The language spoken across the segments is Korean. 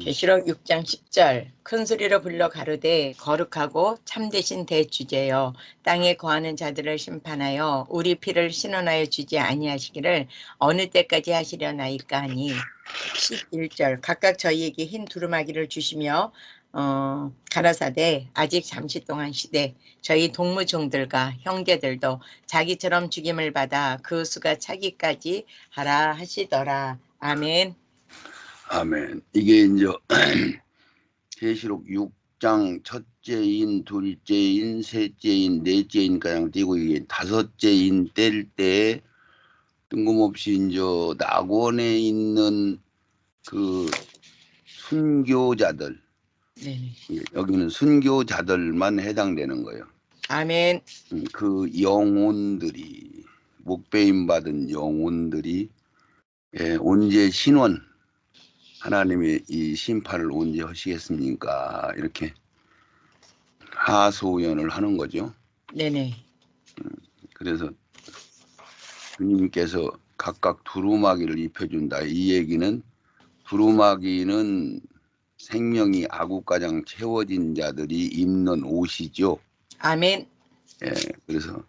계시록 6장 10절 큰 소리로 불러 가로되 거룩하고 참되신 대주제여 땅에 거하는 자들을 심판하여 우리 피를 신원하여 주지 아니하시기를 어느 때까지 하시려나이까 하니 11절 각각 저희에게 흰 두루마기를 주시며 가라사대 아직 잠시 동안 쉬되 저희 동무종들과 형제들도 자기처럼 죽임을 받아 그 수가 차기까지 하라 하시더라. 아멘. 아멘. 이게 이제 계시록 6장 첫째인, 둘째인, 셋째인, 넷째인 가량 띄고 이게 다섯째인 뗄 때 뜬금없이 이제 낙원에 있는 그 순교자들, 네네. 여기는 순교자들만 해당되는 거예요. 아멘. 그 영혼들이, 목배임 받은 영혼들이 언제 신원, 하나님의 이 심판을 언제 하시겠습니까? 이렇게 하소연을 하는 거죠. 네네. 그래서 주님께서 각각 두루마기를 입혀준다. 이 얘기는 두루마기는 생명이 아구가장 채워진 자들이 입는 옷이죠. 아멘. 그래서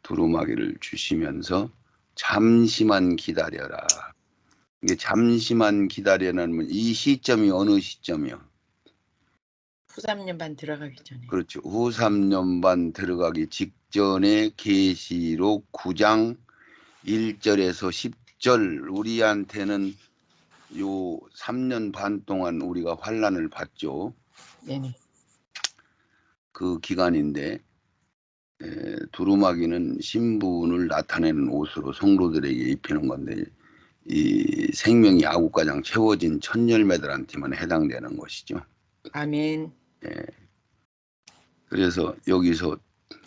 두루마기를 주시면서 잠시만 기다려라. 이게 잠시만 기다려라는 이 시점이 어느 시점이요? 후 3년 반 들어가기 전에. 그렇죠. 후 3년 반 들어가기 직전에 계시록 9장 1절에서 10절 우리한테는 요 3년 반 동안 우리가 환난을 받죠. 네네. 그 기간인데 두루마기는 신분을 나타내는 옷으로 성도들에게 입히는 건데 이 생명이 아구가장 채워진 첫 열매들한테만 해당되는 것이죠. 아멘. 그래서 여기서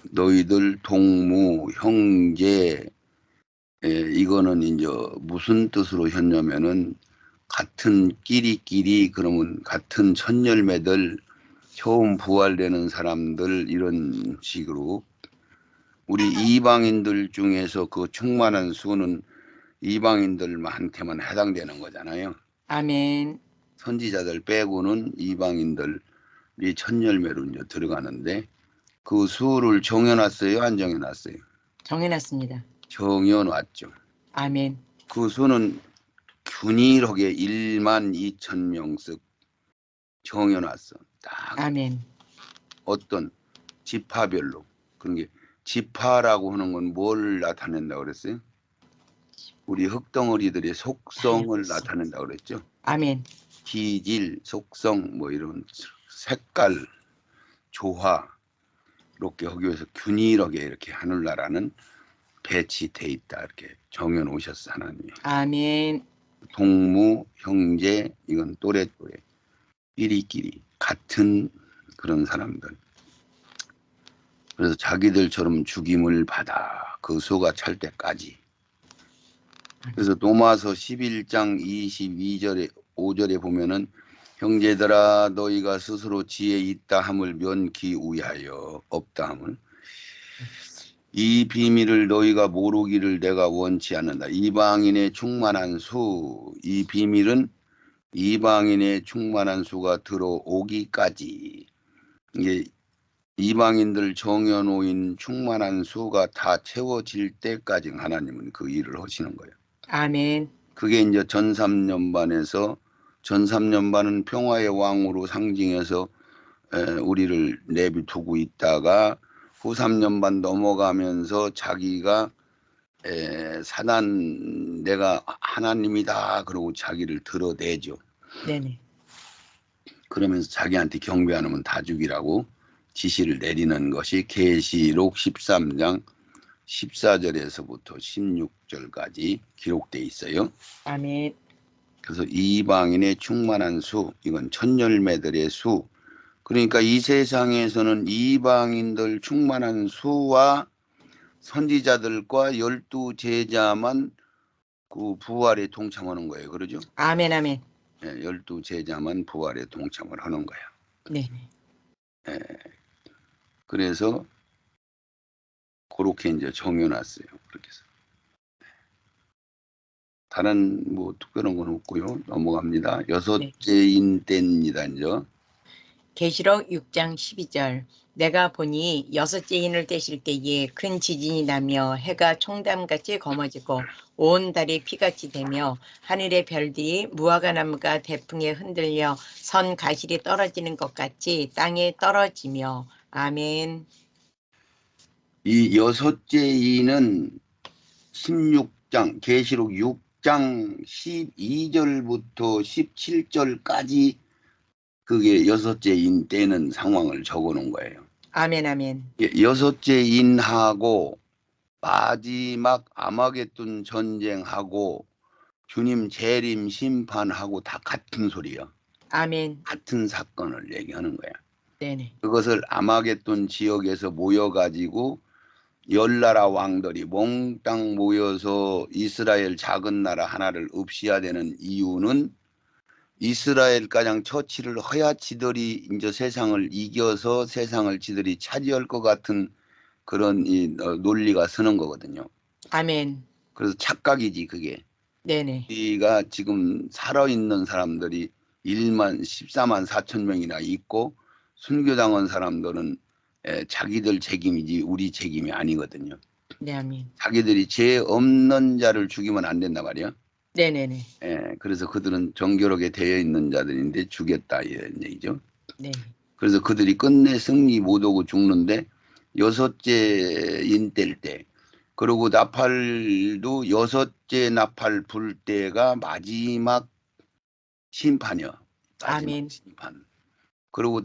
너희들 동무, 형제 이거는 이제 무슨 뜻으로 했냐면은 같은 끼리끼리 그러면 같은 첫 열매들 처음 부활되는 사람들 이런 식으로 우리 이방인들 중에서 그 충만한 수는 이방인들한테만 해당되는 거잖아요. 아멘. 선지자들 빼고는 이방인들이 첫 열매로 이제 들어가는데 그 수를 정해놨어요? 안 정해놨어요? 정해놨습니다. 정해놨죠. 아멘. 그 수는 균일하게 1만 2천 명씩 정해놨어. 딱 아멘. 어떤 지파별로. 그런 게 지파라고 하는 건 뭘 나타낸다고 그랬어요? 우리 흙덩어리들의 속성을 나타낸다고 그랬죠. 아멘. 기질, 속성, 뭐 이런 색깔, 조화 이렇게 하기 위해서 균일하게 이렇게 하늘나라는 배치돼 있다 이렇게 정해 놓으셨어 하나님이. 아멘. 동무, 형제 이건 또래또래 끼리끼리 같은 그런 사람들. 그래서 자기들처럼 죽임을 받아 그 수가 찰 때까지. 그래서 로마서 11장 22절에 5절에 보면은 형제들아 너희가 스스로 지혜 있다 함을 면키 우하여 없다 함을 이 비밀을 너희가 모르기를 내가 원치 않는다. 이방인의 충만한 수, 이 비밀은 이방인의 충만한 수가 들어오기까지 이게 이방인들 정해놓은 충만한 수가 다 채워질 때까지 하나님은 그 일을 하시는 거예요. 아멘. 그게 이제 전 3년반에서 전 3년반은 평화의 왕으로 상징해서 우리를 내비두고 있다가 후 3년반 넘어가면서 자기가 사단 내가 하나님이다 그러고 자기를 드러내죠. 네네. 그러면서 자기한테 경배 안 하면 다 죽이라고 지시를 내리는 것이 계시록 13장 14절에서부터 16절까지 기록돼 있어요. 아멘. 그래서 이방인의 충만한 수, 이건 첫 열매들의 수. 그러니까 이 세상에서는 이방인들 충만한 수와 선지자들과 12 제자만 그 부활에 동참하는 거예요. 그러죠? 아멘. 아멘. 12 제자만 부활에 동참을 하는 거야. 네네. 그래서 그렇게 이제 정해놨어요. 그렇게 해서. 다른 뭐 특별한 건 없고요. 넘어갑니다. 네. 여섯째인 때입니다. 이제 계시록 6장 12절. 내가 보니 여섯째 인을 떼실 때에 큰 지진이 나며 해가 총담같이 검어지고 온 달이 피같이 되며 하늘의 별들이 무화과 나무가 대풍에 흔들려 선 가실이 떨어지는 것 같이 땅에 떨어지며. 아멘. 이 여섯째인은 16장 계시록 6장 12절부터 17절까지 그게 여섯째인 때는 상황을 적어놓은 거예요. 아멘. 아멘. 여섯째인하고 마지막 아마겟돈 전쟁하고 주님 재림 심판하고 다 같은 소리예요. 아멘. 같은 사건을 얘기하는 거야. 네네. 그것을 아마겟돈 지역에서 모여가지고 10나라 왕들이 몽땅 모여서 이스라엘 작은 나라 하나를 없애야 되는 이유는 이스라엘 가장 처치를 허야 지들이 이제 세상을 이겨서 세상을 지들이 차지할 것 같은 그런 이 논리가 서는 거거든요. 아멘. 그래서 착각이지 그게. 네네. 우리가 지금 살아있는 사람들이 14만 4천 명이나 있고 순교당한 사람들은 자기들 책임이지 우리 책임이 아니거든요. 네. 아멘. 자기들이 죄 없는 자를 죽이면 안 된단 말이야. 네네네. 그래서 그들은 정결하게 되어 있는 자들인데 죽였다 이런 얘기죠. 네. 그래서 그들이 끝내 승리 못하고 죽는데 여섯째인 때일 때 그리고 나팔도 여섯째 나팔 불 때가 마지막 심판이요. 마지막 아멘. 심판. 그리고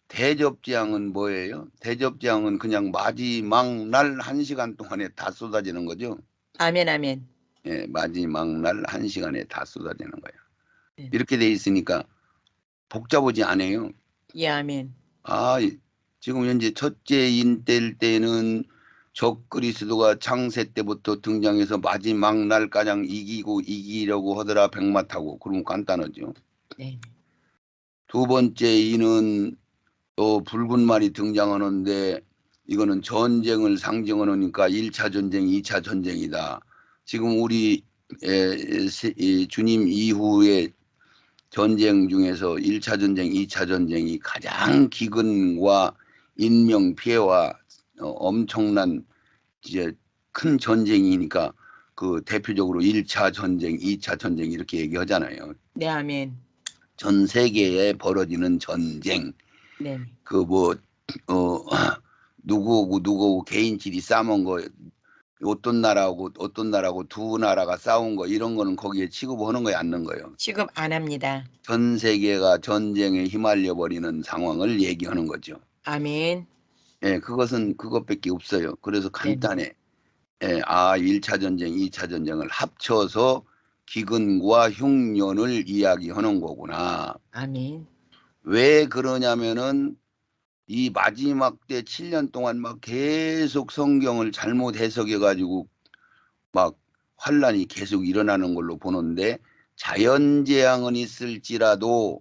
대접재앙은 뭐예요? 대접재앙은 그냥 마지막 날 1시간 동안에 다 쏟아지는 거죠. 아멘. 아멘. 마지막 날 1시간에 다 쏟아지는 거예요. 네. 이렇게 돼 있으니까 복잡하지 않아요. 예. 아멘. 지금 현재 첫째인 때는 적그리스도가 창세 때부터 등장해서 마지막 날 가장 이기려고 하더라 백마 타고. 그러면 간단하죠. 네. 두 번째 인은 또 붉은 말이 등장하는데 이거는 전쟁을 상징하니까 1차 전쟁, 2차 전쟁이다. 지금 우리 주님 이후에 전쟁 중에서 1차 전쟁, 2차 전쟁이 가장 기근과 인명 피해와 엄청난 이제 큰 전쟁이니까 그 대표적으로 1차 전쟁, 2차 전쟁 이렇게 얘기하잖아요. 네. 아멘. 전 세계에 벌어지는 전쟁. 네. 그 누구하고 개인끼리 싸운 거 어떤 나라하고 두 나라가 싸운 거 이런 거는 거기에 취급하는 거에 않는 거예요. 취급 안 합니다. 전 세계가 전쟁에 휘말려 버리는 상황을 얘기하는 거죠. 아멘. 그것은 그것밖에 없어요. 그래서 네. 간단해. 1차 전쟁, 2차 전쟁을 합쳐서 기근과 흉년을 이야기하는 거구나. 아멘. 왜 그러냐면은 이 마지막 때 7년 동안 막 계속 성경을 잘못 해석해 가지고 막 환란이 계속 일어나는 걸로 보는데 자연재앙은 있을지라도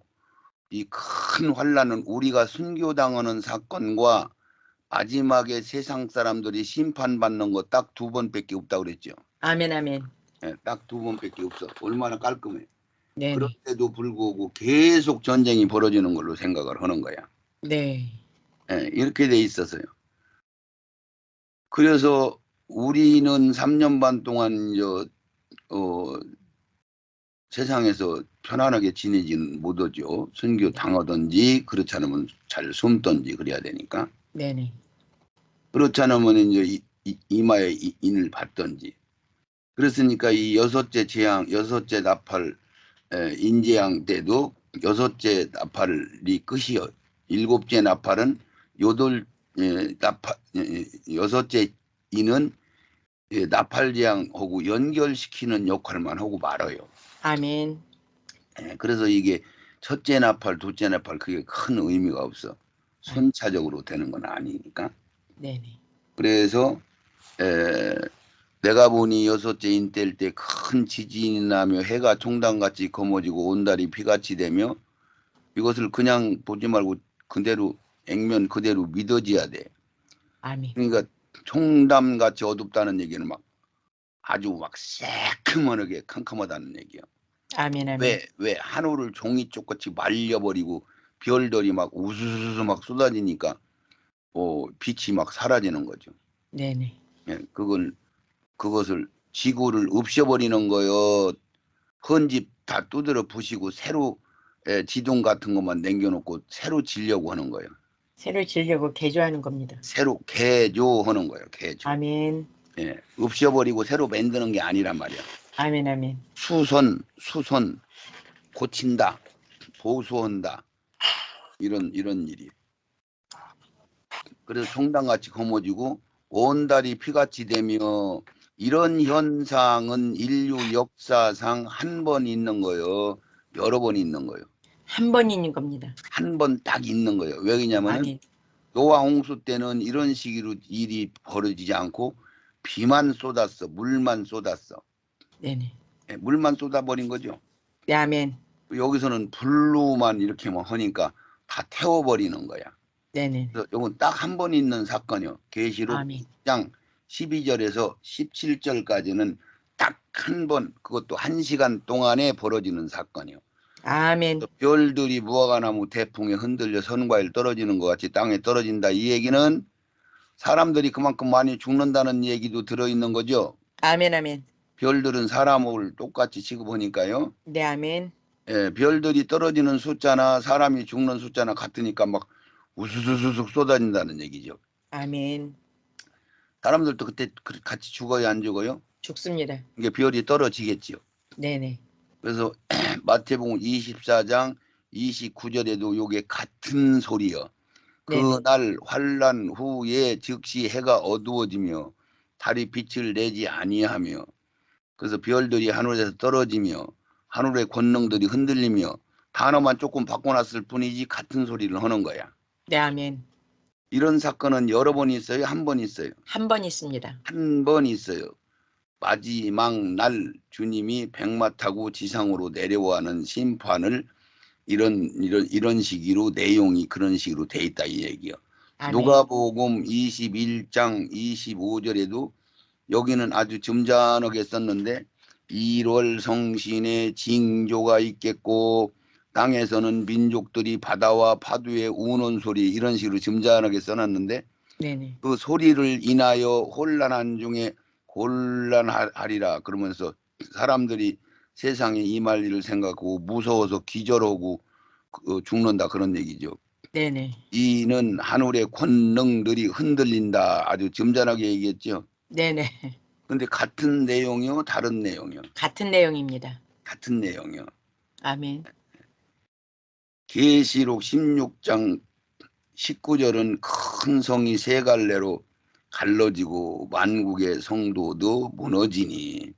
이 큰 환란은 우리가 순교당하는 사건과 마지막에 세상 사람들이 심판받는 거 딱 2번밖에 없다고 그랬죠. 아멘. 아멘. 딱 2번밖에 없어. 얼마나 깔끔해. 네네. 그런데도 불구하고 계속 전쟁이 벌어지는 걸로 생각을 하는 거야. 네. 이렇게 돼 있었어요. 그래서 우리는 3년 반 동안 세상에서 편안하게 지내지는 못하죠. 순교 당하든지 그렇지 않으면 잘 숨든지 그래야 되니까. 네네. 그렇지 않으면 이제 이마에 인을 받든지. 그랬으니까 이 여섯째 나팔 인재양 때도 여섯째 나팔이 끝이요. 7째 나팔은 여섯째 인은 나팔재앙하고 연결시키는 역할만 하고 말아요. 아멘. 그래서 이게 첫째 나팔, 둘째 나팔 그게 큰 의미가 없어. 순차적으로 되는 건 아니니까. 네네. 그래서 내가 보니 여섯째 인 때일 때 큰 지진이 나며 해가 총당같이 검어지고 온 달이 피같이 되며 이것을 그냥 보지 말고 그대로 액면 그대로 믿어져야 돼. 아멘. 그러니까 총담같이 어둡다는 얘기는 막 아주 막 새카만하게 캄캄하다는 얘기요. 아멘, 아멘. 왜 하늘을 종이 쪽같이 말려버리고 별들이 막 우수수수 막 쏟아지니까 빛이 막 사라지는 거죠. 네네. 예, 그것을 지구를 없애버리는 거요. 헌집 다 두드려 부시고 새로 지동 같은 것만 남겨놓고 새로 지려고 하는 거예요. 새로 지려고 개조하는 겁니다. 새로 개조하는 거예요. 개조. 아멘, 예, 없애버리고 새로 만드는 게 아니란 말이야. 아멘, 아멘. 수선 고친다, 보수한다 이런 일이. 그래서 총당같이 거머쥐고 온달이 피같이 되며 이런 현상은 인류 역사상 한 번 있는 거예요. 여러 번 있는 거예요. 한 번 있는 겁니다. 한 번 딱 있는 거예요. 왜냐면은 아멘. 노아 홍수 때는 이런 식으로 일이 벌어지지 않고 비만 쏟았어. 물만 쏟았어. 네네. 예, 물만 쏟아버린 거죠. 네, 아멘. 여기서는 불로만 이렇게 뭐 하니까 다 태워버리는 거야. 네네. 그래서 이건 딱 한 번 있는 사건이요. 계시록 아멘. 1장 12절에서 17절까지는 딱 한 번, 그것도 1시간 동안에 벌어지는 사건이요. 아멘. 별들이 무화과나무 대풍에 흔들려 선과일 떨어지는 것 같이 땅에 떨어진다. 이 얘기는 사람들이 그만큼 많이 죽는다는 얘기도 들어있는 거죠. 아멘, 아멘. 별들은 사람을 똑같이 취급하니까요. 네, 아멘. 예, 별들이 떨어지는 숫자나 사람이 죽는 숫자나 같으니까 막 우수수수숙 쏟아진다는 얘기죠. 아멘. 사람들도 그때 같이 죽어요, 안 죽어요? 죽습니다. 이게 별이 떨어지겠지요. 네네. 그래서 마태복음 24장 29절에도 요게 같은 소리요. 네네. 그날 환난 후에 즉시 해가 어두워지며 달이 빛을 내지 아니하며 그래서 별들이 하늘에서 떨어지며 하늘의 권능들이 흔들리며 단어만 조금 바꿔놨을 뿐이지 같은 소리를 하는 거야. 네, 아멘. 이런 사건은 여러 번 있어요? 한 번 있어요? 한 번 있습니다. 한 번 있어요. 마지막 날 주님이 백마 타고 지상으로 내려와는 심판을 이런 식으로 내용이 그런 식으로 돼 있다 이 얘기요. 아멘. 누가복음 21장 25절에도 여기는 아주 점잖하게 썼는데 1월 성신의 징조가 있겠고 땅에서는 민족들이 바다와 파도에 우는 소리 이런 식으로 점잖하게 써놨는데 네네. 그 소리를 인하여 혼란한 중에 곤란하리라 그러면서 사람들이 세상에 임할 일을 생각하고 무서워서 기절하고 죽는다 그런 얘기죠. 네네. 이는 하늘의 권능들이 흔들린다 아주 점잖하게 얘기했죠. 네네. 근데 같은 내용이요, 다른 내용이요. 같은 내용입니다. 같은 내용이요. 아멘. 계시록 16장 19절은 큰 성이 세 갈래로 갈라지고 만국의 성도도 무너지니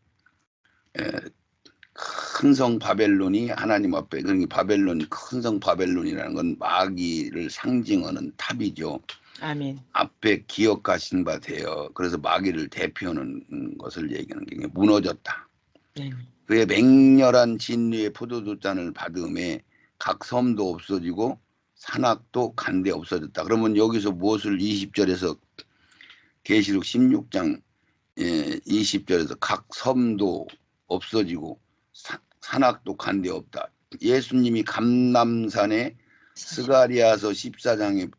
큰 성 바벨론이 하나님 앞에 그러니까 바벨론이 큰 성 바벨론이라는 건 마귀를 상징하는 탑이죠. 아멘. 앞에 기억하신 바 되어 그래서 마귀를 대표하는 것을 얘기하는 게 무너졌다. 네. 그의 맹렬한 진리의 포도주 잔을 받음에 각 섬도 없어지고 산악도 간데 없어졌다. 그러면 여기서 무엇을 20절에서 계시록 16장 20절에서 각 섬도 없어지고 산악도 간데 없다. 예수님이 감람산에 스가리아서 14장에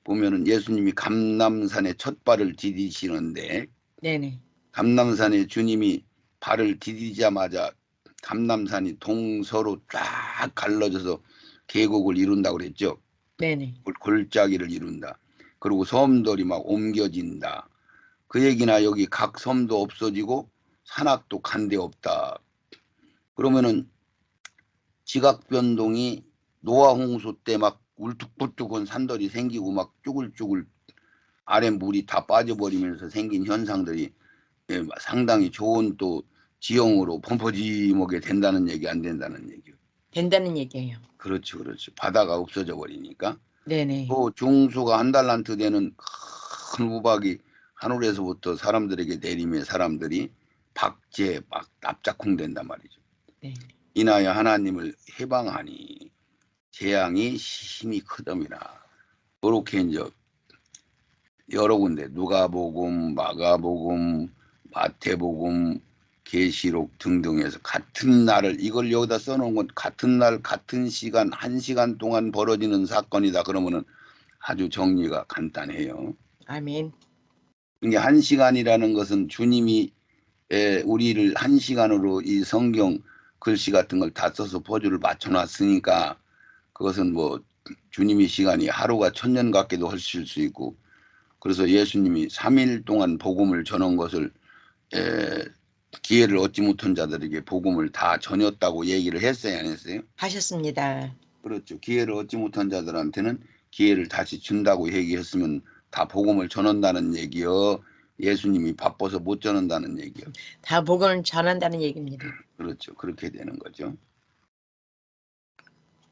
보면은 예수님이 감람산에 첫 발을 디디시는데 네네. 감람산에 주님이 발을 디디자마자 감람산이 동서로 쫙 갈라져서 계곡을 이룬다고 그랬죠. 네네. 골짜기를 이룬다. 그리고 섬들이 막 옮겨진다. 그 얘기나 여기 각 섬도 없어지고 산악도 간데 없다. 그러면은 지각 변동이 노아 홍수 때 막 울뚝불뚝한 산들이 생기고 막 쭈글쭈글 아래 물이 다 빠져버리면서 생긴 현상들이 상당히 좋은 또 지형으로 펌퍼짐하게 된다는 얘기 안 된다는 얘기요. 된다는 얘기예요. 그렇죠, 그렇죠. 바다가 없어져 버리니까 네네. 또 중수가 한 달란트 되는 큰 우박이 하늘에서부터 사람들에게 내리며 사람들이 박제 막 납작콩 된단 말이죠. 네. 이나여 하나님을 해방하니 재앙이 심히 크더미라. 그렇게 이제 여러 군데 누가복음, 마가복음, 마태복음, 계시록 등등에서 같은 날을 이걸 여기다 써놓은 건 같은 날 같은 시간 1시간 동안 벌어지는 사건이다 그러면은 아주 정리가 간단해요. 아멘. 이게 1시간이라는 것은 주님이 우리를 1시간으로 이 성경 글씨 같은 걸 다 써서 포즈를 맞춰놨으니까 그것은 뭐 주님의 시간이 하루가 1000년 같게도 하실 수 있고 그래서 예수님이 3일 동안 복음을 전한 것을 기회를 얻지 못한 자들에게 복음을 다 전했다고 얘기를 했어요, 안 했어요? 하셨습니다. 그렇죠. 기회를 얻지 못한 자들한테는 기회를 다시 준다고 얘기했으면 다 복음을 전한다는 얘기요. 예수님이 바빠서 못 전한다는 얘기요. 다 복음을 전한다는 얘기입니다. 그렇죠. 그렇게 되는 거죠.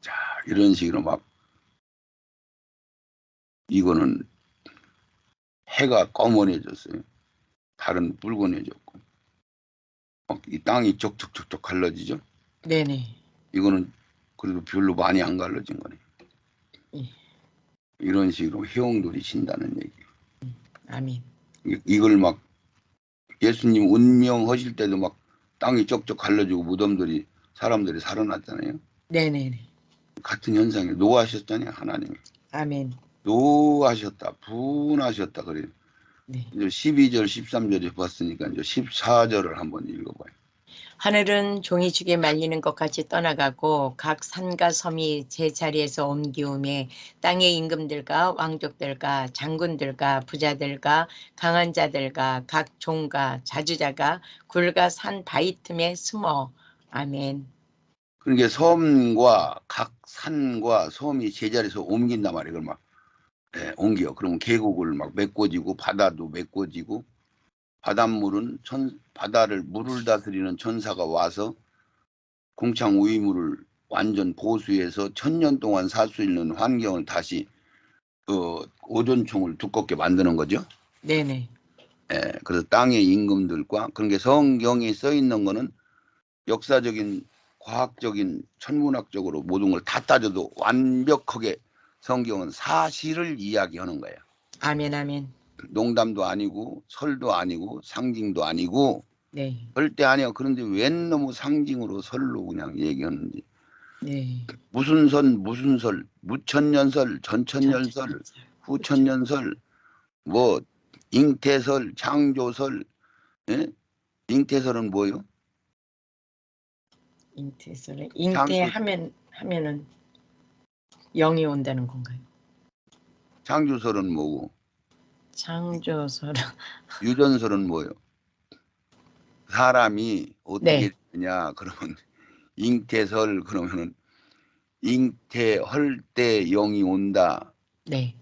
자, 이런 식으로 막 이거는 해가 검은해졌어요. 달은 붉은해졌고 막 이 땅이 쩍쩍쩍쩍 갈라지죠. 네네. 이거는 그래도 별로 많이 안 갈라진 거네. 예. 이런 식으로 해용돌이 친다는 얘기. 아멘. 이걸 막 예수님 운명하실 때도 막 땅이 쩍쩍 갈라지고 무덤들이 사람들이 살아났잖아요. 네네네. 같은 현상에 노하셨잖아요. 하나님이. 아멘. 노하셨다. 분하셨다. 그래요. 네. 이제 12절 13절에 봤으니까 이제 14절을 한번 읽어봐요. 하늘은 종이죽에 말리는 것 같이 떠나가고 각 산과 섬이 제 자리에서 옮기우매 땅의 임금들과 왕족들과 장군들과 부자들과 강한 자들과 각 종과 자주자가 굴과 산 바위 틈에 숨어. 아멘. 그러니까 섬과 각 산과 섬이 제자리에서 옮긴단 말이에요. 그걸 막 옮겨. 그러면 계곡을 막 메꿔지고 바다도 메꿔지고 바닷물은 바다를 물을 다스리는 천사가 와서 궁창 우이물을 완전 보수해서 1000년 동안 살 수 있는 환경을 다시 오존총을 두껍게 만드는 거죠. 네네. 그래서 땅의 임금들과 그런 게 성경에 써 있는 거는 역사적인 과학적인 천문학적으로 모든 걸 다 따져도 완벽하게 성경은 사실을 이야기하는 거예요. 아멘. 아멘. 농담도 아니고 설도 아니고 상징도 아니고 네. 절대 아니야. 그런데 웬 너무 상징으로 설로 그냥 얘기하는지. 네. 무슨 선 무슨 설 무천년설 전천년설 천천연설. 후천년설 뭐 잉태설 창조설 예? 잉태설은 뭐요? 잉태설은 창조 하면은 영이 온다는 건가요? 창조설은 뭐고 창조설은 유전설은 뭐요? 사람이 어떻게 네. 되냐 그러면 잉태설 그러면은 잉태할 때 영이 온다 네.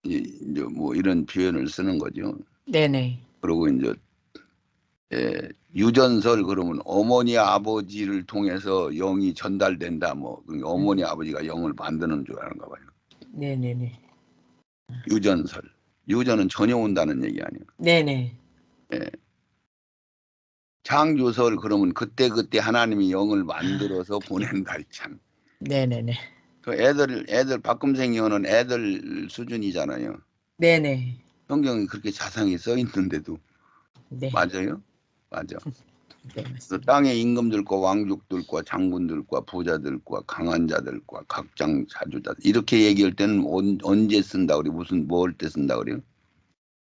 이제 뭐 이런 표현을 쓰는 거죠. 네네. 그리고 이제 유전설 그러면 어머니 아버지를 통해서 영이 전달된다 뭐 그러니까 어머니 아버지가 영을 만드는 줄 아는가 봐요. 네네네. 유전설 유전은 전혀 온다는 얘기 아니에요. 네네. 예. 창조설 그러면 그때 하나님이 영을 만들어서 보낸다 참. 네네네. 그 애들 박금생이 하는 애들 수준이잖아요. 네네. 성경이 그렇게 자상히 써 있는데도 네. 맞아요? 맞아. 네, 그 맞습니다. 땅의 임금들과 왕족들과 장군들과 부자들과 강한 자들과 각장 자주자들 이렇게 얘기할 때는 언제 쓴다 그래? 무슨 뭘 때 쓴다 그래요?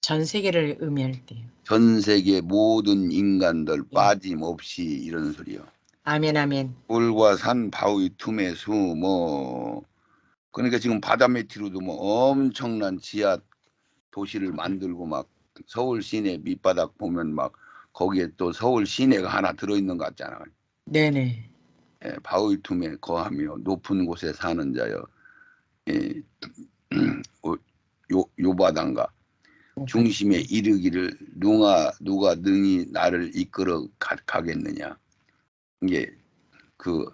전 세계를 의미할 때요. 전 세계 모든 인간들 예. 빠짐없이 이런 소리요. 아멘, 아멘. 물과 산 바위 틈에 뭐 그러니까 지금 바다 밑으로도 뭐 엄청난 지하 도시를 만들고 막 서울 시내 밑바닥 보면 막 거기에 또 서울 시내가 하나 들어있는 것 같잖아요. 네네. 바위 틈에 거하며 높은 곳에 사는 자여 예, 요바단가 중심에 이르기를 누가 능히 나를 이끌어 가겠느냐. 이게 그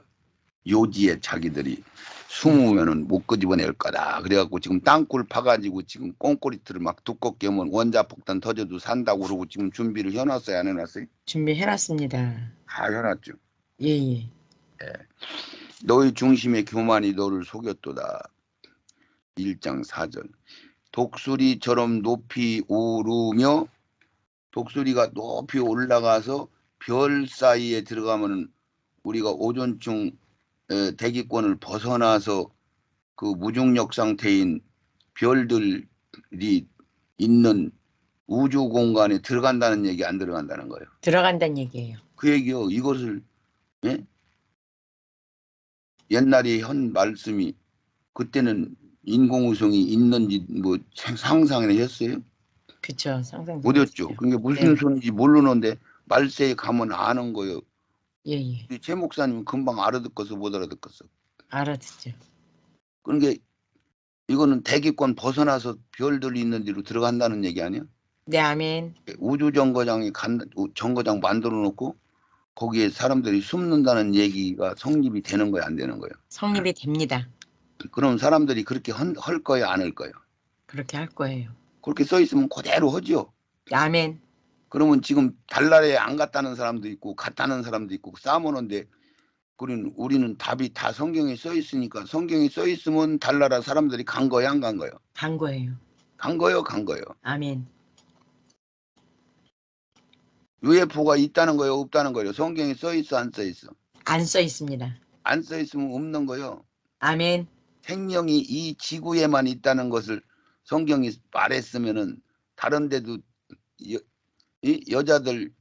요지에 자기들이 네. 숨으면은 못 끄집어낼 거다. 그래갖고 지금 땅굴 파가지고 지금 콘크리트를 막 두껍게 하면 원자폭탄 터져도 산다고 그러고 지금 준비를 해놨어요, 안 해놨어요? 준비해놨습니다. 다 해놨죠. 예, 예. 너희 중심의 교만이 너를 속였도다. 1장 4절. 독수리처럼 높이 오르며 독수리가 높이 올라가서 별 사이에 들어가면은 우리가 오존층 대기권을 벗어나서 그 무중력 상태인 별들이 있는 우주 공간에 들어간다는 얘기, 안 들어간다는 거예요? 들어간다는 얘기예요. 그 얘기요. 이것을 예? 옛날에 한 말씀이 그때는 인공위성이 있는지 뭐 상상을 했어요? 그쵸. 상상도 못했죠. 못했죠. 그게 무슨 네. 소리인지 모르는데 말세에 가면 아는 거예요. 예, 예. 최 목사님은 금방 알아듣겠어, 못 알아듣겠어. 알아듣죠. 그러니까 이거는 대기권 벗어나서 별들이 있는 데로 들어간다는 얘기 아니야? 네, 아멘. 우주 정거장 만들어 놓고 거기에 사람들이 숨는다는 얘기가 성립이 되는 거야, 안 되는 거야? 성립이 됩니다. 그럼 사람들이 그렇게 할 거야, 안 할 거야? 그렇게 할 거예요. 그렇게 써 있으면 그대로 하죠. 아멘. 그러면 지금 달나라에 안 갔다는 사람도 있고 갔다는 사람도 있고 싸우는데 우리는 답이 다 성경에 써 있으니까, 성경에 써 있으면 달나라 사람들이 간 거야, 안 간 거야? 간 거예요. 간 거요, 간 거요. 아멘. UFO가 있다는 거요, 없다는 거요? 성경에 써 있어, 안 써 있어? 안 써 있습니다. 안 써 있으면 없는 거요. 아멘. 생명이 이 지구에만 있다는 것을 성경이 말했으면은 다른 데도 이 여자들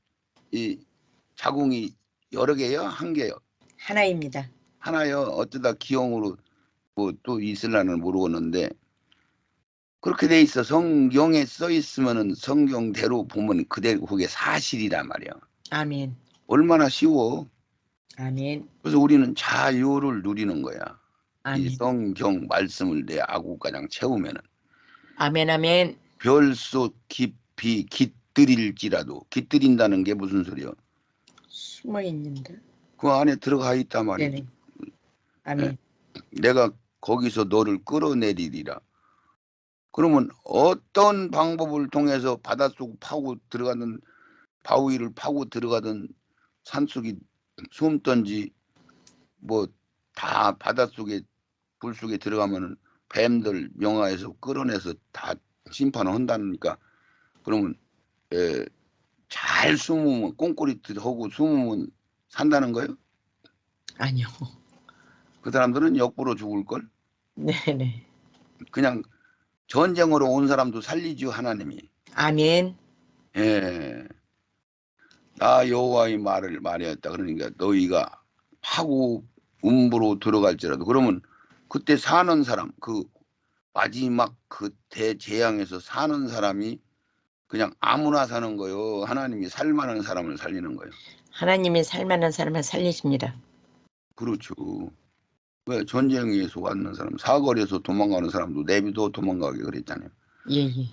이 자궁이 여러 개요, 한 개요? 하나입니다. 하나요. 어쩌다 기형으로 뭐 또 있을라는 모르겠는데 그렇게 돼 있어. 성경에 써 있으면은 성경대로 보면 그대로 그게 사실이란 말이야. 아멘. 얼마나 쉬워. 아멘. 그래서 우리는 자유를 누리는 거야. 이 아멘. 성경 말씀을 내 아구가장 채우면은 아멘. 아멘. 별속 깊이 깃들일지라도, 깃들인다는 게 무슨 소리야? 숨어 있는다. 그 안에 들어가 있단 말이지. 네네. 아멘. 내가 거기서 너를 끌어내리리라. 그러면 어떤 방법을 통해서 바닷속 파고 들어가든 바위를 파고 들어가든 산속에 숨든지 뭐 다 바닷속에 불속에 들어가면은 뱀들 명화에서 끌어내서 다 심판을 한다니까. 그러면 잘 숨으면 꽁꼬리하고 숨으면 산다는 거예요? 아니요. 그 사람들은 역부로 죽을걸? 네네. 그냥 전쟁으로 온 사람도 살리죠, 하나님이. 아멘. 예. 나 여호와의 말을 말하였다. 그러니까 너희가 파고 음부로 들어갈지라도, 그러면 그때 사는 사람, 그 마지막 그 대재앙에서 사는 사람이 그냥 아무나 사는 거요, 하나님이 살만한 사람을 살리는 거예요? 하나님이 살만한 사람을 살리십니다. 그렇죠. 왜 전쟁에서 왔는 사람, 사거리에서 도망가는 사람도 내비도 도망가게 그랬잖아요. 예예.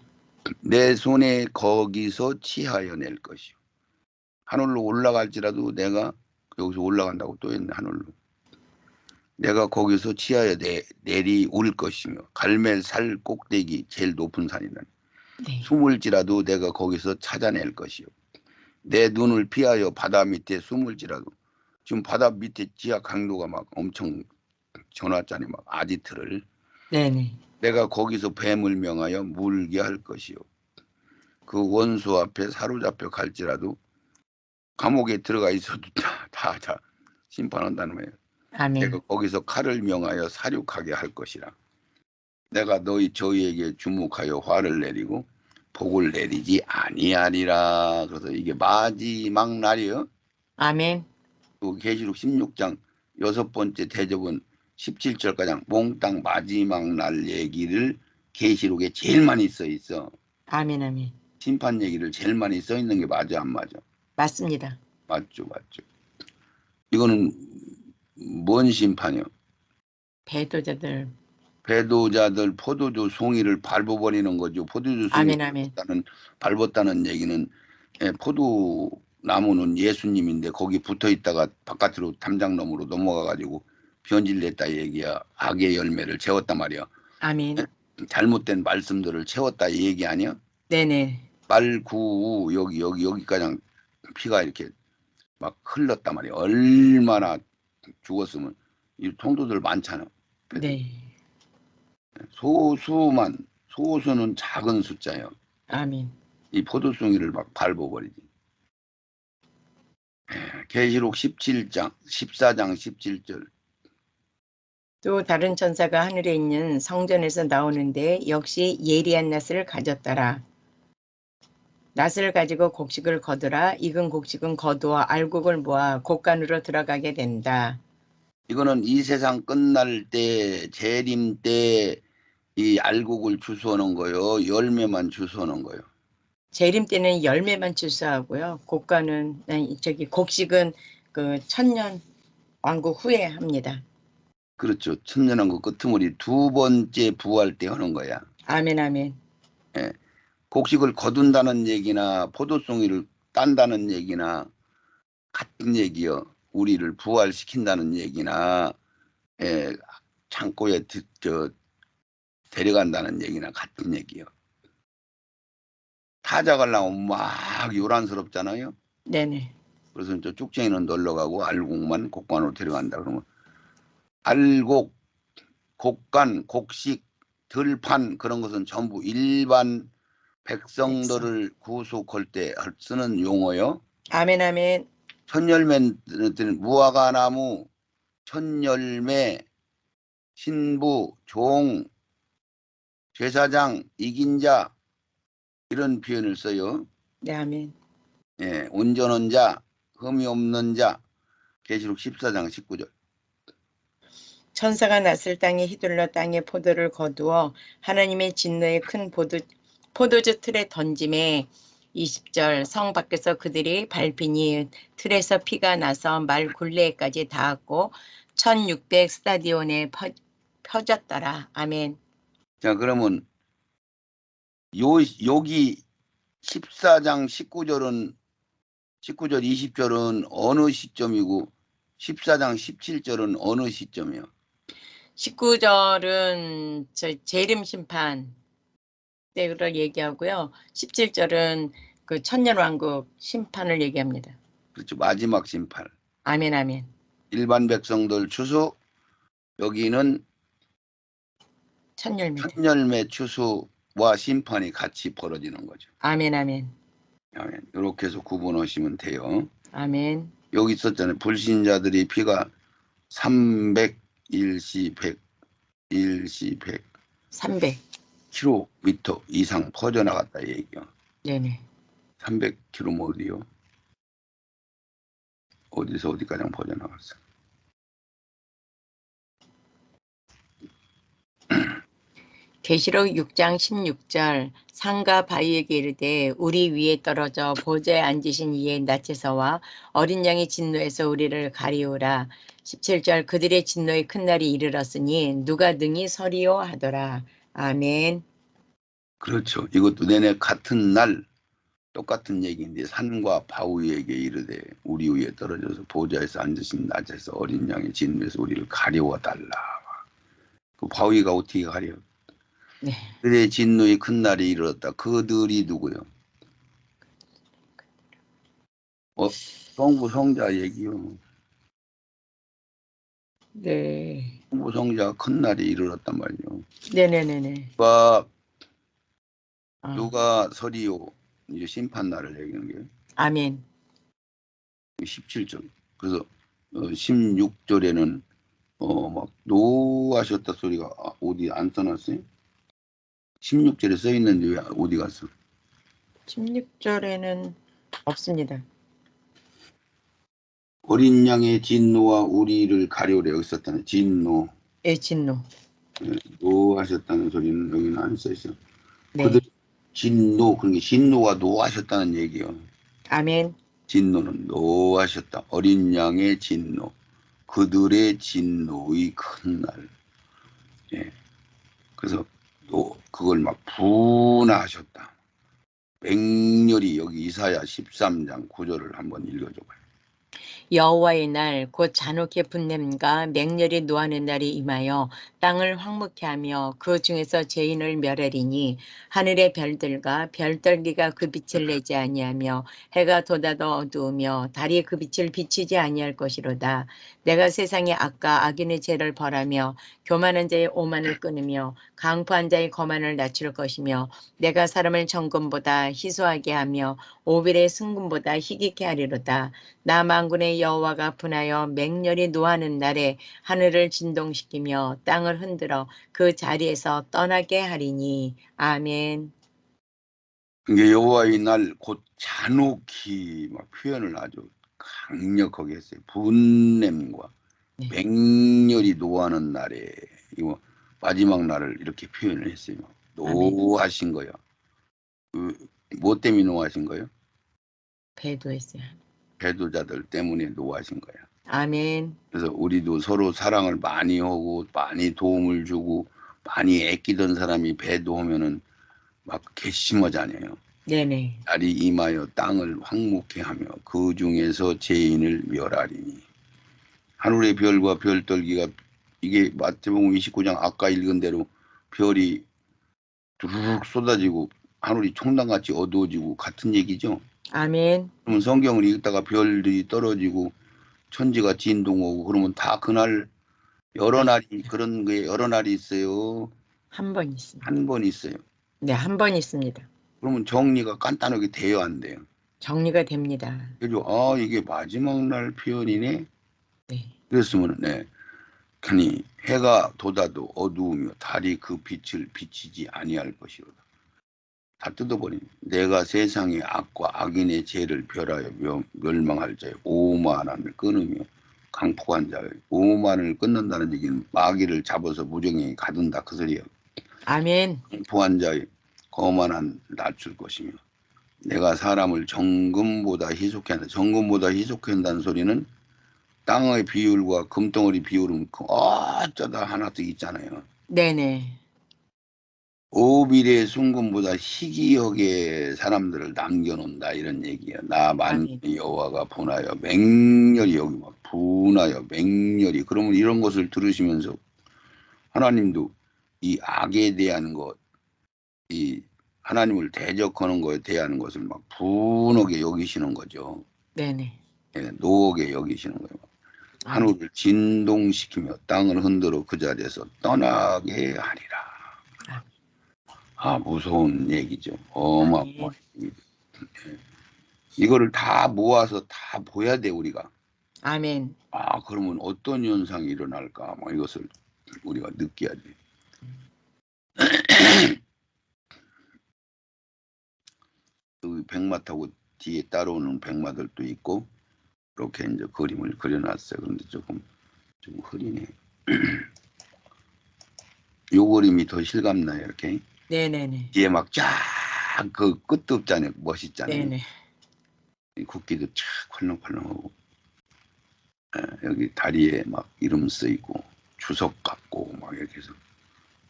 내 손에 거기서 치하여 낼 것이요. 하늘로 올라갈지라도 내가 여기서 올라간다고 또 했네, 하늘로. 내가 거기서 치하여 내리올 것이며 갈멜살 꼭대기 제일 높은 산이라니. 네. 숨을지라도 내가 거기서 찾아낼 것이요. 내 눈을 피하여 바다 밑에 숨을지라도, 지금 바다 밑에 지하 강도가 막 엄청 전화짜리 막 아지트를, 네네. 내가 거기서 뱀을 명하여 물게 할 것이요. 그 원수 앞에 사로잡혀 갈지라도 감옥에 들어가 있어도 다 심판한다는 거예요. 아멘. 내가 거기서 칼을 명하여 사륙하게 할 것이라. 내가 너희 저희에게 주목하여 화를 내리고 복을 내리지 아니하리라. 그래서 이게 마지막 날이요. 아멘. 또 계시록 16장 6번째 대접은 17절가량 몽땅 마지막 날 얘기를 계시록에 제일 많이 써 있어. 아멘. 아멘. 심판 얘기를 제일 많이 써 있는 게 맞아, 안 맞아? 맞습니다. 맞죠, 맞죠. 이거는 뭔 심판이요? 배도자들. 배도자들 포도주 송이를 밟아버리는 거죠. 포도주 송이 아멘. 아멘. 밟았다는 얘기는, 포도나무는 예수님인데 거기 붙어 있다가 바깥으로 담장너머로 넘어가 가지고 변질됐다 얘기야. 악의 열매를 채웠단 말이야. 아멘. 잘못된 말씀들을 채웠다 이 얘기 아니야? 네네. 말구 여기까지 피가 이렇게 막 흘렀단 말이야. 얼마나 죽었으면. 이 통도들 많잖아. 네. 소수는 작은 숫자예요. 아멘. 이 포도송이를 막 밟아버리지. 계시록 14장 17절. 또 다른 천사가 하늘에 있는 성전에서 나오는데 역시 예리한 낫을 가졌더라. 낫을 가지고 곡식을 거두라. 익은 곡식은 거두어 알곡을 모아 곡간으로 들어가게 된다. 이거는 이 세상 끝날 때 재림 때 이 알곡을 주워놓은 거요. 열매만 주워놓은 거요. 재림 때는 열매만 추수하고요. 곡간은 곡식은 그 천년 왕국 후에 합니다. 그렇죠. 천년왕국 끄트머리 두 번째 부활 때 하는 거야. 아멘 아멘. 예. 곡식을 거둔다는 얘기나 포도송이를 딴다는 얘기나 같은 얘기요. 우리를 부활시킨다는 얘기나 창고에 데려간다는 얘기나 같은 얘기요. 타작하려면 막 요란스럽잖아요. 네네. 그래서 저 쭉쟁이는 놀러 가고 알곡만 곡간으로 데려간다 그러면 알곡, 곡간, 곡식, 들판 그런 것은 전부 일반 백성들을 구속할 때 쓰는 용어요. 아멘 아멘. 천열매는 무화과 나무, 천열매, 신부, 종, 제사장, 이긴 자 이런 표현을 써요. 네 아멘. 온전한 자, 흠이 없는 자. 계시록 14장 19절. 천사가 낫을 땅에 휘둘러 땅에 포도를 거두어 하나님의 진노의 큰 포도주 틀에 던짐에 20절 성 밖에서 그들이 밟히니 틀에서 피가 나서 말 굴레까지 닿았고 1600 스타디온에 퍼졌더라. 아멘. 자, 그러면 여기 14장 19절 20절은 어느 시점이고 14장 17절은 어느 시점이요? 19절은 재림 심판 때를 얘기하고요. 17절은 그 천년왕국 심판을 얘기합니다. 그렇죠. 마지막 심판. 아멘 아멘. 일반 백성들 추수, 여기는 천열매다. 천열매 추수와 심판이 같이 벌어지는 거죠. 아멘 아멘. 아멘. 이렇게 해서 구분하시면 돼요. 아멘. 여기 있었잖아요. 불신자들이 피가 300, 일시 100, 일시 100 300. 킬로미터 이상 퍼져나갔다 얘기요. 네네. 300km 어디요? 어디서 어디까지 퍼져나갔어? 계시록 6장 16절 상과 바위에게 이르되 우리 위에 떨어져 보좌에 앉으신 이의 낯에서와 어린 양의 진노에서 우리를 가리우라. 17절 그들의 진노의 큰 날이 이르렀으니 누가 능히 서리요 하더라. 아멘. 그렇죠. 이것도 내내 같은 날 똑같은 얘기인데 산과 바위에게 이르되 우리 위에 떨어져서 보좌에서 앉으신 낯에서 어린 양의 진노에서 우리를 가리워 달라. 그 바위가 어떻게 가려? 네. 그들의 진노의 큰 날이 이르렀다. 그들이 누구요? 성부 성자 얘기요. 네. 성부 성자 큰 날이 이르렀단 말이요. 네네네네. 누가 서리요? 이제 심판 날을 얘기하는 게 아멘. 17절. 그래서 16절에는 막 노하셨다 소리가 어디 안 써놨어요? 16절에 써 있는데 왜 어디 갔어? 16절에는 없습니다. 어린 양의 진노와 우리를 가려우려 여기 썼다는 진노. 예, 진노. 노하셨다는 소리는 여기는 안 써 있어. 네. 그들 진노, 그러니까 진노가 노하셨다는 얘기요. 아멘. 진노는 노하셨다. 어린 양의 진노. 그들의 진노의 큰 날. 예. 그래서 그걸 막 분하셨다. 맹렬히 여기 이사야 13장 9절을 한번 읽어줘봐요. 여호와의 날 곧 잔혹의 분냄과 맹렬히 노하는 날이 임하여 땅을 황무케 하며 그 중에서 죄인을 멸하리니 하늘의 별들과 별떨기가 그 빛을 내지 아니하며 해가 돋아도 어두우며 달이 그 빛을 비추지 아니할 것이로다. 내가 세상의 악과 악인의 죄를 벌하며 교만한 자의 오만을 끊으며 강포한 자의 거만을 낮출 것이며 내가 사람을 정금보다 희소하게 하며 오빌의 승금보다 희귀케 하리로다. 나 만군의 여호와가 분하여 맹렬히 노하는 날에 하늘을 진동시키며 땅을 흔들어 그 자리에서 떠나게 하리니. 아멘. 이게 여호와의 날 곧 잔혹히 막 표현을 아주 강력하게 했어요. 분냄과 네. 맹렬히 노하는 날에 이거 마지막 날을 이렇게 표현을 했어요. 아멘. 노하신 거예요. 뭐 때문에 노하신 거예요? 배도했어요. 배도자들 때문에 노하신 거예요. 아멘. 그래서 우리도 서로 사랑을 많이 하고 많이 도움을 주고 많이 애끼던 사람이 배도하면은 막 괘씸하잖아요. 네네. 날이 임하여 땅을 황무케 하며 그 중에서 죄인을 멸하리니. 하늘의 별과 별떨기가 이게 마태복음 29장 아까 읽은 대로 별이 두루룩 쏟아지고 하늘이 총당같이 어두워지고 같은 얘기죠. 아멘. 그러면 성경을 읽다가 별들이 떨어지고 천지가 진동하고 그러면 다 그날 여러 날이 그런 게 여러 날이 있어요. 한 번 있습니다. 한 번 있어요. 네, 한 번 있습니다. 그러면 정리가 간단하게 돼야 안 돼요. 정리가 됩니다. 그죠? 아, 이게 마지막 날 표현이네. 네. 그랬으면 네. 그니 해가 돋아도 어두우며 달이 그 빛을 비치지 아니할 것이로다. 다 뜯어버리네. 내가 세상의 악과 악인의 죄를 별하여 멸망할 자의 오만함을 끊으며 강포한 자의 오만을 끊는다는 얘기는 마귀를 잡아서 무정히 가둔다 그 소리예요. 아멘. 강포한 자의 거만한 낮출 것이며 내가 사람을 정금보다 희속해 한다. 정금보다 희속해 한다는 소리는 땅의 비율과 금덩어리 비율은 어쩌다 하나씩 있잖아요. 네네. 오빌의 순금보다 희귀하게 사람들을 남겨놓는다 이런 얘기야. 나 아멘. 만군의 여호와가 분하여 맹렬히 여기 막 분하여 맹렬히 그러면 이런 것을 들으시면서 하나님도 이 악에 대한 것, 이 하나님을 대적하는 것에 대한 것을 막 분하게 여기시는 거죠. 네네. 예, 노하게 여기시는 거예요. 아멘. 하늘을 진동시키며 땅을 흔들어 그 자리에서 떠나게 하리라. 아멘. 아, 무서운 얘기죠. 어마어마한 아멘. 얘기죠. 이거를 다 모아서 다 보야 돼 우리가. 아멘. 아, 그러면 어떤 현상이 일어날까? 뭐 이것을 우리가 느껴야 돼. 그 백마 타고 뒤에 따라오는 백마들도 있고 이렇게 이제 그림을 그려놨어요. 그런데 조금 좀 흐리네. 요 그림이 더 실감나요. 이렇게 네네네. 뒤에 막 쫙 그 끝도 없잖아요. 멋있잖아요. 네네. 이 국기도 쫙 펄렁펄렁하고 여기 다리에 막 이름 쓰이고 주석 같고 막 이렇게 해서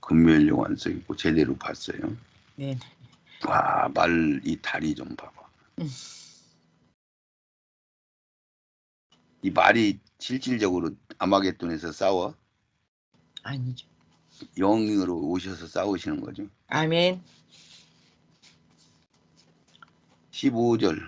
금멸용안 쓰이고 제대로 봤어요. 네네. 와, 말 이 다리 좀 봐봐. 이 말이 실질적으로 아마겟돈에서 싸워? 아니죠. 영으로 오셔서 싸우시는 거죠. 아멘. 15절.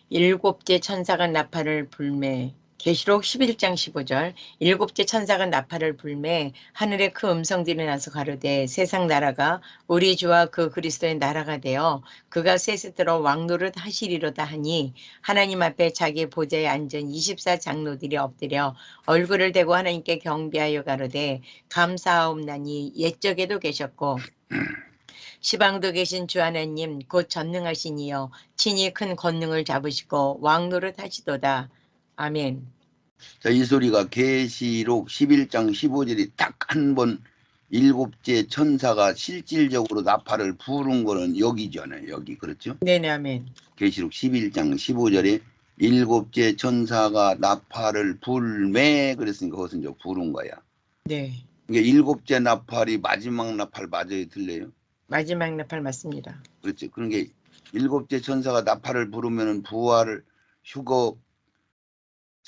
일곱째 천사가 나팔을 불매. 계시록 11장 15절. 일곱째 천사가 나팔을 불매 하늘에 그 음성들이 나서 가로되 세상 나라가 우리 주와 그 그리스도의 나라가 되어 그가 셋을 왕노릇 하시리로다 하니 하나님 앞에 자기 보좌에 앉은 24장로들이 엎드려 얼굴을 대고 하나님께 경배하여 가로되 감사하옵나니 옛적에도 계셨고 시방도 계신 주 하나님 곧 전능하신 이여 친히 큰 권능을 잡으시고 왕노릇 하시도다. 아멘. 자, 이 소리가 계시록 11장 15절이 딱 한 번 일곱째 천사가 실질적으로 나팔을 부른 거는 여기잖아요. 여기 그렇죠? 네네 아멘. 계시록 11장 15절에 일곱째 천사가 나팔을 불매 그랬으니까 그것은 이제 부른 거야. 네. 이게 일곱째 나팔이 마지막 나팔 맞아요, 들려요? 마지막 나팔 맞습니다. 그렇죠. 그런 게 일곱째 천사가 나팔을 부르면은 부활을 휴거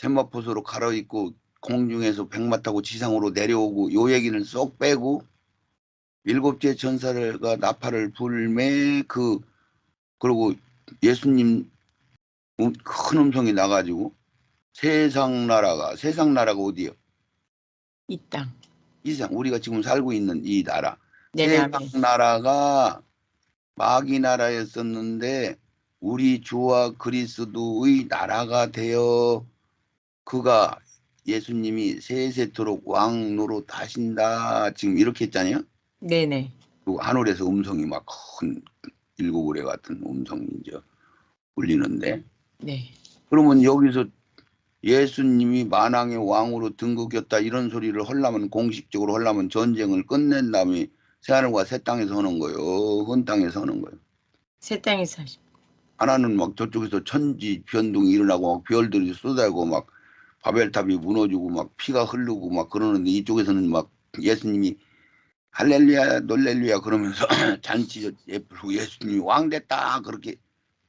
세마포소로 갈아입고 공중에서 백마 타고 지상으로 내려오고 요 얘기는 쏙 빼고 일곱째 천사가 나팔을 불매 그리고 예수님 큰 음성이 나가지고 세상 나라가 어디요? 이 땅. 이 세상 우리가 지금 살고 있는 이 나라 네네, 세상 아멘. 나라가 마귀 나라였었는데 우리 주와 그리스도의 나라가 되어 그가 예수님이 세세토록 왕 노릇 하신다 지금 이렇게 했잖아요. 네네. 그리고 하늘에서 음성이 막 큰 일곱으레 같은 음성이 이제 울리는데 네. 그러면 여기서 예수님이 만왕의 왕으로 등극했다 이런 소리를 하려면 공식적으로 하려면 전쟁을 끝낸 다음에 새하늘과 새 땅에서 하는 거예요. 헌 땅에서 하는 거예요. 새 땅에서 하시. 하나는 막 저쪽에서 천지 변동이 일어나고 막 별들이 쏟아지고 막 바벨탑이 무너지고 막 피가 흐르고 막 그러는데 이쪽에서는 막 예수님이 할렐루야 놀렐루야 그러면서 잔치 예쁘고 예수님이 왕 됐다 그렇게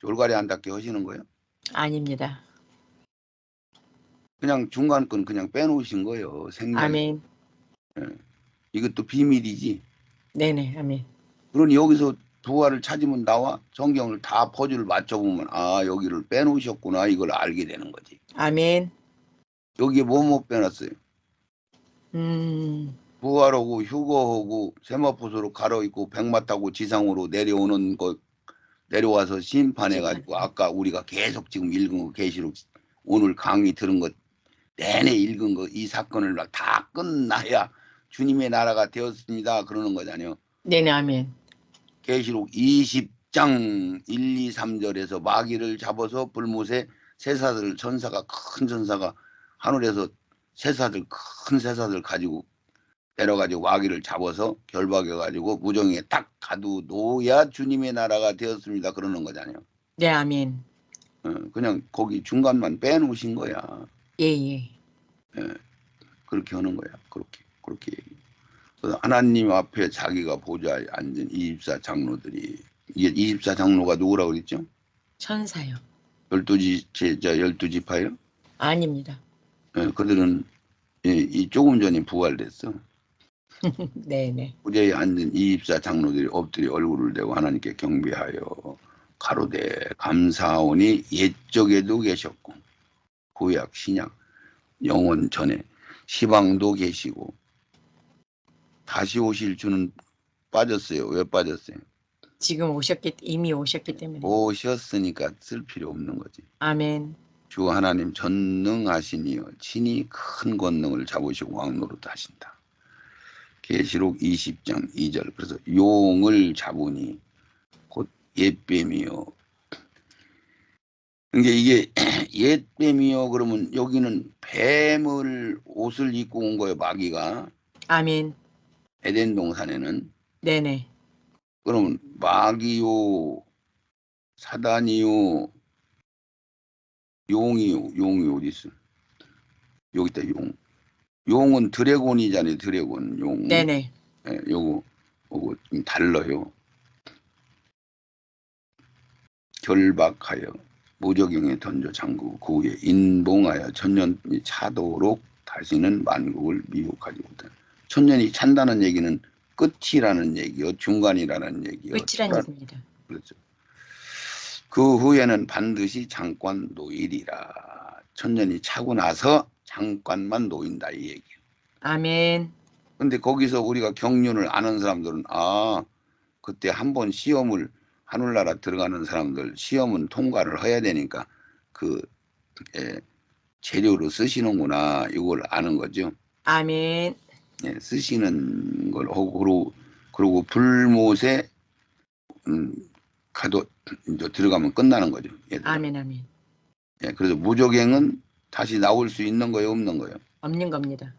졸가리 한답게 하시는 거예요. 아닙니다. 그냥 중간 건 그냥 빼놓으신 거예요. 생략. 아멘. 이것도 비밀이지. 네네, 아멘. 그러니 여기서 부활을 찾으면 나와 성경을 다 퍼즐을 맞춰보면 아 여기를 빼놓으셨구나 이걸 알게 되는 거지. 아멘. 여기에 뭐 못 빼놨어요. 음, 부활하고 휴거하고 세마포소로 갈아입고 백마 타고 지상으로 내려오는 것 내려와서 심판해가지고 아까 우리가 계속 지금 읽은 거 계시록 오늘 강의 들은 것 내내 읽은 거 이 사건을 다 끝나야 주님의 나라가 되었습니다 그러는 거잖아요. 네네, 아멘. 계시록 20장 1, 2, 3절에서 마귀를 잡아서 불못에 새사들 전사가 큰 전사가 하늘에서 새사들 큰 새사들 가지고 내려가지고 마귀를 잡아서 결박해가지고 무정에 딱 가두놓아야 주님의 나라가 되었습니다 그러는 거잖아요. 네, 아멘. 그냥 거기 중간만 빼놓으신 거야. 예, 예. 그렇게 하는 거야. 그렇게. 그래서 하나님 앞에 자기가 보좌에 앉은 24장로들이 이게 24장로가 누구라고 그랬죠? 천사요. 12지 제자 12지파요? 아닙니다. 그들은 이 조금 전에 부활됐어. 네네. 보좌에 앉은 24장로들이 엎드려 얼굴을 대고 하나님께 경배하여 가로되 감사하오니 옛적에도 계셨고 구약 신약 영원 전에 시방도 계시고 다시 오실 주는 빠졌어요. 왜 빠졌어요? 지금 이미 오셨기 때문에. 오셨으니까 쓸 필요 없는 거지. 아멘. 주 하나님 전능하시니요 친히 큰 권능을 잡으시고 왕노릇 하신다. 계시록 20장 2절 그래서 용을 잡으니 곧 옛뱀이요. 그러니까 이게 옛뱀이요 그러면 여기는 뱀을 옷을 입고 온 거예요. 마귀가 아멘. 에덴 동산에는. 네네. 그러면 마귀요 사단이요 용이 어디 있어? 여기 있다 용. 용은 드래곤이잖아요. 드래곤 용. 네네. 요거 좀 달라요. 결박하여 무적영에 던져 잠그고 그 후에 인봉하여 천년이 차도록 다시는 만국을 미혹하지 못한. 천년이 찬다는 얘기는 끝이라는 얘기요, 중간이라는 얘기요. 끝이란 얘기입니다. 그렇죠. 그 후에는 반드시 잠깐 노일이라. 천년이 차고 나서 잠깐만 놓인다 이 얘기예요. 아멘. 근데 거기서 우리가 경륜을 아는 사람들은 그때 한번 시험을 하늘나라 들어가는 사람들 시험은 통과를 해야 되니까 재료로 쓰시는구나 이걸 아는 거죠. 아멘. 쓰시는 걸 하고 그리고 불못에 가도 이제 들어가면 끝나는 거죠. 얘들아. 아멘. 아멘. 그래서 무적행은 다시 나올 수 있는 거예요, 없는 거예요? 없는 겁니다.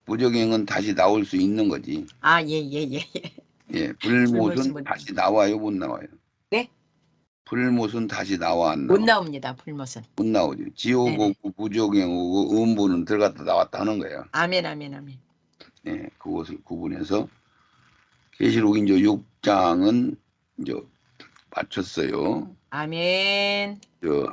무적행은 다시 나올 수 있는 거지. 아, 예, 예, 예. 불못은 다시 나와요, 못 나와요? 네? 불못은 다시 나와 안 못 나와? 나옵니다. 불못은. 못 나오죠. 지옥 네네. 오고 무적행 오고 음부는 들어갔다 나왔다 하는 거예요. 아멘, 아멘, 아멘. 그것을 구분해서 계시록 이제 6장은 이제 마쳤어요. 아멘.